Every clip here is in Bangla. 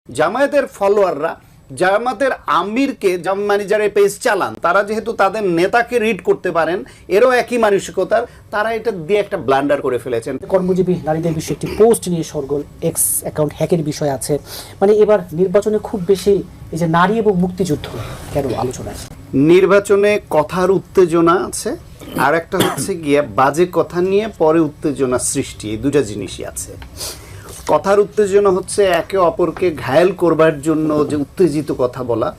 জামায়াতের ফলোয়াররা জামায়াতের আমিরকে মানে যারা পেজ চালান তারা যেহেতু তাদের নেতাকে রিড করতে পারেন, এরও একই মানসিকতার, তারা এটা দিয়ে একটা ব্লান্ডার করে ফেলেছেন। কর্মজীবী নারীদের বিষয়ে একটি পোস্ট নিয়ে সরগোল, এক্স অ্যাকাউন্ট হ্যাকের বিষয় আছে। মানে এবার নির্বাচনে খুব বেশি এই যে নারী এবং মুক্তিযুদ্ধ কেন আলোচনা আছে? নির্বাচনে কথার উত্তেজনা আছে, আর একটা হচ্ছে গিয়ে বাজে কথা নিয়ে পরে উত্তেজনা সৃষ্টি, এই দুটা জিনিসই আছে। কথার উত্তেজনা হচ্ছে একে অপরকে ঘায়েল করবার জন্য যে উত্তেজিত কথা বলা,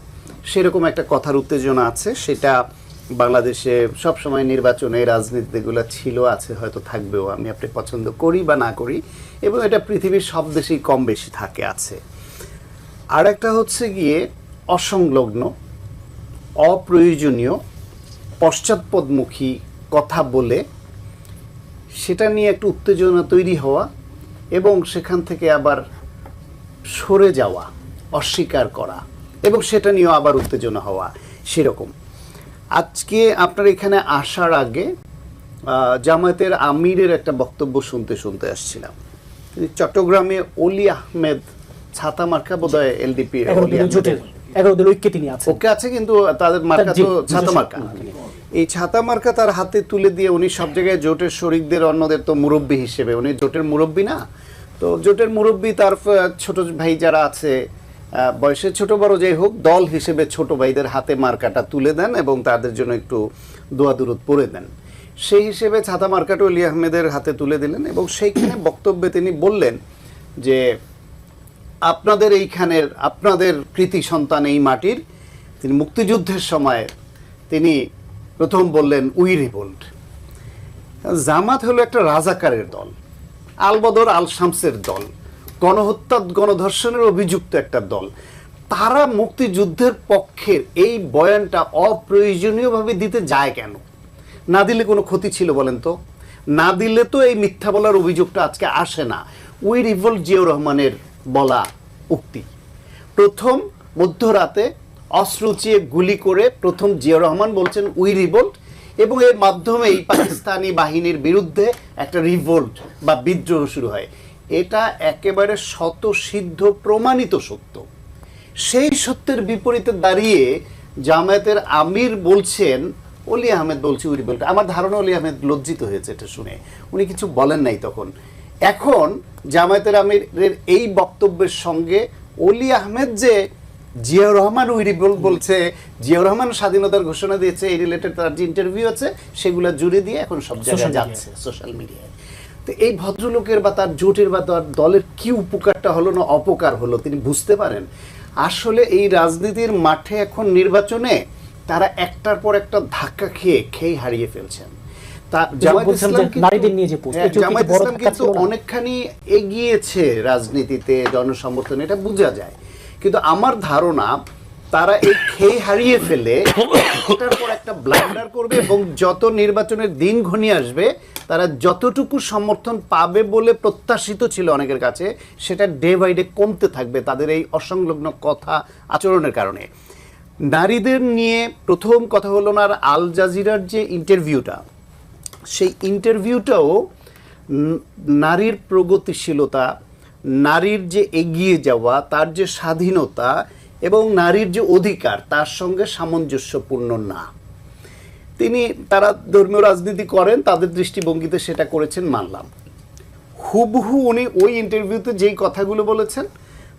সেরকম একটা কথার উত্তেজনা আছে। সেটা বাংলাদেশে সবসময় নির্বাচনে রাজনীতিগুলো ছিল, আছে, হয়তো থাকবেও, আমি আপনি পছন্দ করি বা না করি, এবং এটা পৃথিবীর সব দেশেই কম বেশি থাকে, আছে। আর একটা হচ্ছে গিয়ে অসংলগ্ন, অপ্রয়োজনীয়, পশ্চাৎপদমুখী কথা বলে সেটা নিয়ে একটু উত্তেজনা তৈরি হওয়া এবং সেখান থেকে আবার সরে যাওয়া, অস্বীকার করা এবং সেটা নিয়েও আবার উত্তেজনা হওয়া, সেরকম। আজকে আপনার এখানে আসার আগে জামায়াতের আমিরের একটা বক্তব্য শুনতে আসছিলাম। চট্টগ্রামে অলি আহমেদ ছাতা মার্কা বোধহয় এলডিপি ওকে আছে, কিন্তু তাদের মার্কা তো ছাতা মার্কা। এই ছাতা মার্কা তার হাতে তুলে দিয়ে উনি সব জায়গায় জোটের শরিকদের অন্যদের তো মুরব্বী হিসেবে, উনি জোটের মুরব্বী না, তো জোটের মুরব্বী তার ছোট ভাই যারা আছে, বয়সে ছোট বড় যাই হোক, দল হিসেবে ছোট ভাইদের হাতে মার্কাটা তুলে দেন এবং তাদের জন্য একটু দোয়া দুরুদ পড়ে দেন। সেই হিসেবে ছাতা মার্কাটা অলি আহমেদের হাতে তুলে দিলেন এবং সেইখানে বক্তব্যে তিনি বললেন যে আপনাদের এইখানের, আপনাদের কৃতি সন্তান এই মাটির, তিনি মুক্তিযুদ্ধের সময় তিনি প্রথম বললেন উই রিভোল্ট। জামাত হলো একটা রাজাকারের দল, আলবদর আল শামসের দল, গণহত্যা গণধর্ষণের অভিযুক্ত একটা দল। তারা মুক্তিযুদ্ধের পক্ষের এই বয়ানটা অপ্রয়োজনীয়ভাবে দিতে যায় কেন? না দিলে কোনো ক্ষতি ছিল বলেন তো? না দিলে তো এই মিথ্যা বলার অভিযোগটা আজকে আসে না। উই রিভোল্ট জিয়াউর রহমানের বলা উক্তি। প্রথম মধ্যরাতে অস্ত্র উঁচিয়ে গুলি করে প্রথম জিয়াউর রহমান বলছেন উই রিভোল্ট, এবং এর মাধ্যমেই পাকিস্তানি বাহিনীর বিরুদ্ধে একটা রিভোল্ট বা বিদ্রোহ শুরু হয়। এটা একেবারে শতসিদ্ধ প্রমাণিত সত্য। সেই সত্যের বিপরীতে দাঁড়িয়ে জামায়াতের আমির বলছেন, অলি আহমেদ বলছে উই রিভোল্ট। আমার ধারণা অলি আহমেদ লজ্জিত হয়েছে এটা শুনে, উনি কিছু বলেন নাই তখন। এখন জামায়াতের আমিরের এই বক্তব্যের সঙ্গে অলি আহমেদ যে জিয়াউর রহমান উই রিভোল্ট বলছে, জিয়াউর রহমান স্বাধীনতার ঘোষণা দিয়েছে, এই রিলেটেড তার যে ইন্টারভিউ আছে সেগুলো জুড়ে দিয়ে এখন সব জায়গায় যাচ্ছে সোশ্যাল মিডিয়ায়। তো এই ভদ্রলোকের বা তার জোটের বা তার দলের কি উপকারটা হলো না অপকার হলো তিনি বুঝতে পারেন? আসলে এই রাজনীতির মাঠে এখন নির্বাচনে তারা একটার পর একটা ধাক্কা খেয়ে হারিয়ে ফেলছেন। জামায়াত ইসলাম কিন্তু অনেকখানি এগিয়েছে রাজনীতিতে, জনসমর্থন, এটা বোঝা যায়। কিন্তু আমার ধারণা তারা এই খেয়ে হারিয়ে ফেলে একটার পর একটা ব্লান্ডার করবে এবং যত নির্বাচনের দিন ঘনিয়ে আসবে তারা যতটুকু সমর্থন পাবে বলে প্রত্যাশিত ছিল অনেকের কাছে, সেটা ডে বাই ডে কমতে থাকবে তাদের এই অসংলগ্ন কথা আচরণের কারণে। নারীদের নিয়ে প্রথম কথা হলো না, আর আল জাজিরার যে ইন্টারভিউটা, সেই ইন্টারভিউটাও নারীর প্রগতিশীলতা, নারীর যে এগিয়ে যাওয়া, তার যে স্বাধীনতা এবং নারীর যে অধিকার, তার সঙ্গে সামঞ্জস্যপূর্ণ না। তারা ধর্মীয় রাজনীতি করেন, তাদের দৃষ্টিভঙ্গিতে সেটা করেছেন, মানলাম। হুবহু উনি ওই ইন্টারভিউতে যেই কথাগুলো বলেছেন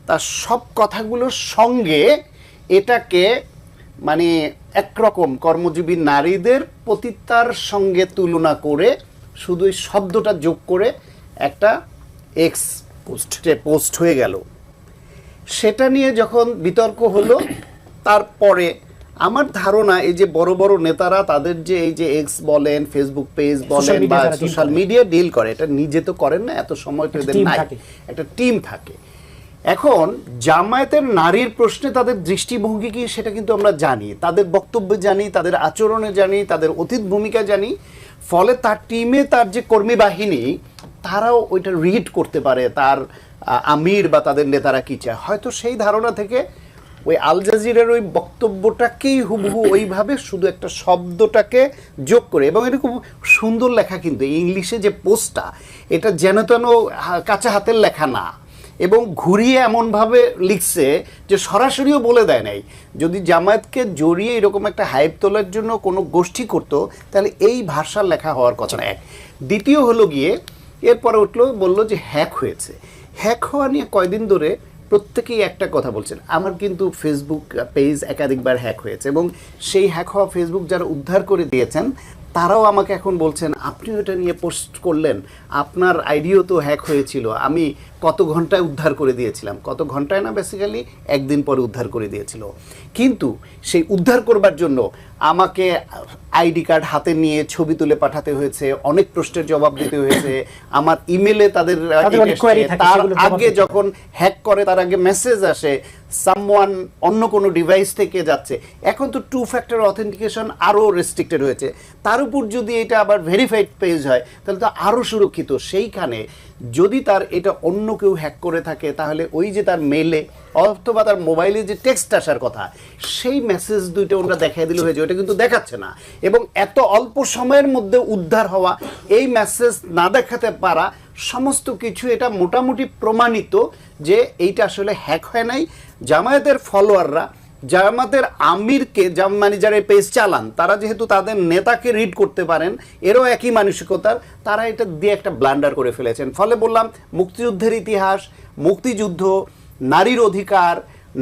তার সব কথাগুলোর সঙ্গে এটাকে মানে একরকম কর্মজীবী নারীদের পতিতার সঙ্গে তুলনা করে শুধু এই শব্দটা যোগ করে একটা এক্স পোস্ট হয়ে গেল। সেটা নিয়ে যখন বিতর্ক হলো, তারপরে আমার ধারণা এই যে বড় বড় নেতারা তাদের যে এই যে এক্স বলেন, ফেসবুক পেজ বলেন বা সোশ্যাল মিডিয়া ডিল করে, এটা নিজে তো করেন না, এত সময় তো এদের নাই, একটা টিম থাকে। এখন জামায়াতের নারীর প্রশ্নে তাদের দৃষ্টিভঙ্গি কি সেটা কিন্তু আমরা জানি, তাদের বক্তব্য জানি, তাদের আচরণে জানি, তাদের অতীত ভূমিকা জানি। ফলে তার টিমে তার যে কর্মী বাহিনী তারাও ওইটা রিড করতে পারে তার আমির বা তাদের নেতারা কি চায়। হয়তো সেই ধারণা থেকে ওই আল জাজিরার ওই বক্তব্যটাকেই হুবহু ওইভাবে শুধু একটা শব্দটাকে যোগ করে, এবং এটা খুব সুন্দর লেখা, কিন্তু ইংলিশে যে পোস্টটা, এটা যেন তেন কাঁচা হাতের লেখা না, এবং ঘুরিয়ে এমনভাবে লিখছে যে সরাসরিও বলে দেয় নাই। যদি জামায়াতকে জড়িয়ে এরকম একটা হাইপ তোলার জন্য কোনো গোষ্ঠী করতো তাহলে এই ভাষার লেখা হওয়ার কথা না। এক, দ্বিতীয় হলো গিয়ে এরপরে উঠলো বললো যে হ্যাক হয়েছে। হ্যাক হওয়া নিয়ে কয়দিন ধরে প্রত্যেকেই একটা কথা বলছেন, আমার কিন্তু ফেসবুক পেজ একাধিকবার হ্যাক হয়েছে এবং সেই হ্যাক হওয়া ফেসবুক যারা উদ্ধার করে দিয়েছেন তারাও আমাকে এখন বলছেন আপনি ওটা নিয়ে পোস্ট করলেন, আপনার আইডিও তো হ্যাক হয়েছিল, আমি কত ঘন্টায় উদ্ধার করে দিয়েছিলাম। কত ঘন্টায় না, বেসিক্যালি একদিন পরে উদ্ধার করে দিয়েছিল। কিন্তু সেই উদ্ধার করবার জন্য আমাকে আইডি কার্ড হাতে নিয়ে ছবি তুলে পাঠাতে হয়েছে, অনেক প্রশ্নের জবাব দিতে হয়েছে, আমার ইমেলে তাদের তার আগে যখন হ্যাক করে তার আগে মেসেজ আসে সামওয়ান অন্য কোনো ডিভাইস থেকে যাচ্ছে। এখন তো 2 ফ্যাক্টর অথেন্টিকেশন আরও রেস্ট্রিক্টেড হয়েছে, তার উপর যদি এটা আবার ভেরিফাইড পেজ হয় তাহলে তো আরও সুরক্ষিত। সেইখানে যদি তার এটা অন্য কেউ হ্যাক করে থাকে তাহলে ওই যে তার মেলে অথবা তার মোবাইলে যে টেক্সট আসার কথা সেই মেসেজ দুইটা ওরা দেখাই দিলে হয়েছে, ওটা কিন্তু দেখাচ্ছে না। এবং এত অল্প সময়ের মধ্যে উদ্ধার হওয়া, এই মেসেজ না দেখাতে পারা, সমস্ত কিছু এটা মোটামুটি প্রমাণিত যে এইটা আসলে হ্যাক হয় নাই। জামায়াতের ফলোয়াররা জামায়াতের আমিরকে মানে যারা পেজ চালান তারা যেহেতু তাদের নেতাকে রিড করতে পারেন, এরও একই মানসিকতার, তারা এটা দিয়ে একটা ব্লান্ডার করে ফেলেছেন। ফলে বললাম মুক্তিযুদ্ধের ইতিহাস, মুক্তিযুদ্ধ, নারীর অধিকার,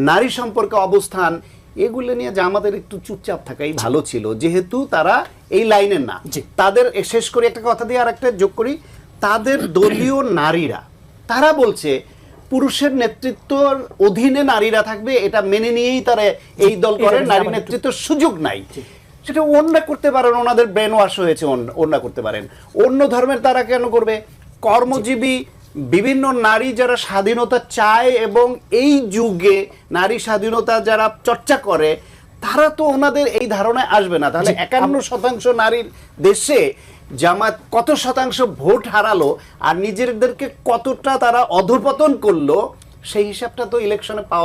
নারী সম্পর্কে অবস্থান, এগুলো নিয়ে জামাতের একটু চুপচাপ থাকাই ভালো ছিল, যেহেতু তারা এই লাইনের না। তাদের শেষ করে একটা কথা দিয়ে আর একটা যোগ করি, তাদের দলীয় নারীরা তারা বলছে পুরুষের নেতৃত্বর অধীনে নারীরা থাকবে, এটা মেনে নিয়েই তারা এই দল করে, নারী নেতৃত্বের সুযোগ নাই। সেটা অন্যরা করতে পারেন, ওনাদের ব্রেন ওয়াশ হয়েছে, অন্যরা করতে পারেন। অন্য ধর্মের তারা কেন করবে? কর্মজীবী বিভিন্ন নারী যারা স্বাধীনতা চায় এবং এই যুগে নারী স্বাধীনতা যারা চর্চা করে তারা তো ওনাদের এই ধারণায় আসবে না। তাহলে 51% নারীর দেশে জামাত কত শতাংশ ভোট হারালো আর নিজেদেরকে কতটা তারা অধঃপতন করলো, সেই হিসাবটা তো ইলেকশনে পাওয়া